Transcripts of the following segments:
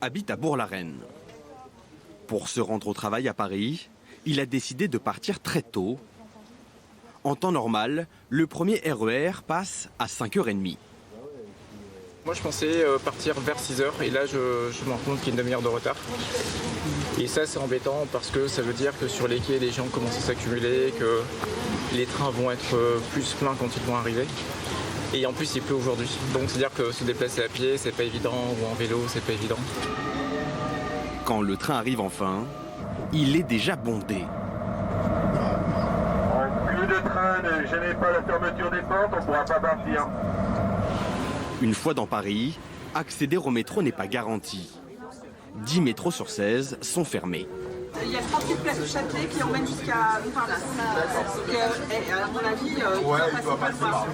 habite à Bourg-la-Reine. Pour se rendre au travail à Paris, il a décidé de partir très tôt. En temps normal, le premier RER passe à 5h30. Moi je pensais partir vers 6h et là je me rends compte qu'il y a une demi-heure de retard. Et ça c'est embêtant parce que ça veut dire que sur les quais les gens commencent à s'accumuler, que les trains vont être plus pleins quand ils vont arriver. Et en plus il pleut aujourd'hui. Donc c'est-à-dire que se déplacer à pied c'est pas évident ou en vélo c'est pas évident. Quand le train arrive enfin, il est déjà bondé. Plus de train, ne gênez pas la fermeture des portes, on ne pourra pas partir. Une fois dans Paris, accéder au métro n'est pas garanti. 10 métros sur 16 sont fermés. Il y a 38 places au Châtelet qui emmènent jusqu'à Montparnasse. Donc, à mon avis, il doit passer par là.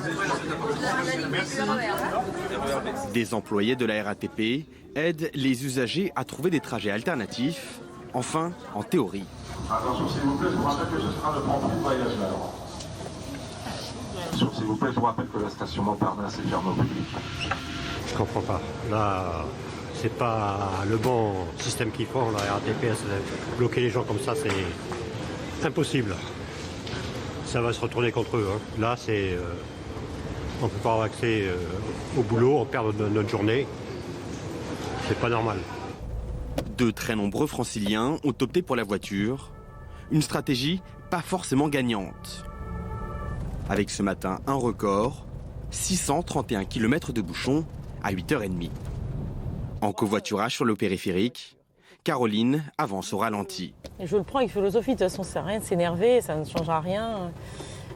Des employés de la RATP aident les usagers à trouver des trajets alternatifs, enfin en théorie. Attention s'il vous plaît, je vous rappelle que ce train ne prend plus de voyage alors. S'il vous plaît, je vous rappelle que la station Montparnasse est fermée au public. Je comprends pas. Là, c'est pas le bon système qu'ils font, la RATP, bloquer les gens comme ça, c'est impossible. Ça va se retourner contre eux. Hein. Là, on ne peut pas avoir accès au boulot, on perd notre journée. C'est pas normal. De très nombreux franciliens ont opté pour la voiture. Une stratégie pas forcément gagnante. Avec ce matin un record, 631 km de bouchons à 8h30. En covoiturage sur le périphérique, Caroline avance au ralenti. Je le prends avec philosophie, de toute façon ça sert à rien de s'énerver, ça ne changera rien.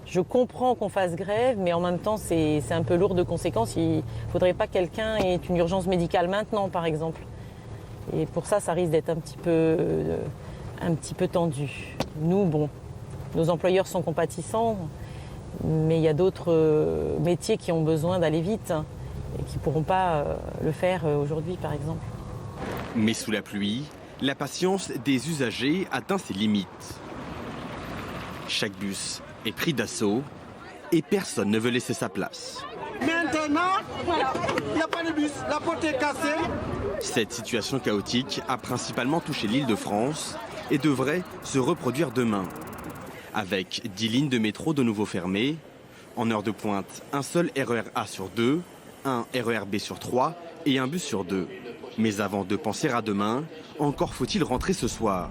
Je comprends qu'on fasse grève, mais en même temps c'est un peu lourd de conséquences. Il ne faudrait pas que quelqu'un ait une urgence médicale maintenant par exemple. Et pour ça, ça risque d'être un petit peu tendu. Nous, bon, nos employeurs sont compatissants, mais il y a d'autres métiers qui ont besoin d'aller vite et qui ne pourront pas le faire aujourd'hui, par exemple. Mais sous la pluie, la patience des usagers atteint ses limites. Chaque bus est pris d'assaut et personne ne veut laisser sa place. Maintenant, il n'y a pas de bus, la porte est cassée. Cette situation chaotique a principalement touché l'Île-de-France et devrait se reproduire demain. Avec 10 lignes de métro de nouveau fermées, en heure de pointe, un seul RER A sur 2, un RER B sur 3 et un bus sur 2. Mais avant de penser à demain, encore faut-il rentrer ce soir.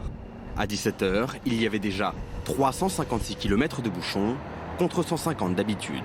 À 17h, il y avait déjà 356 km de bouchons contre 150 d'habitude.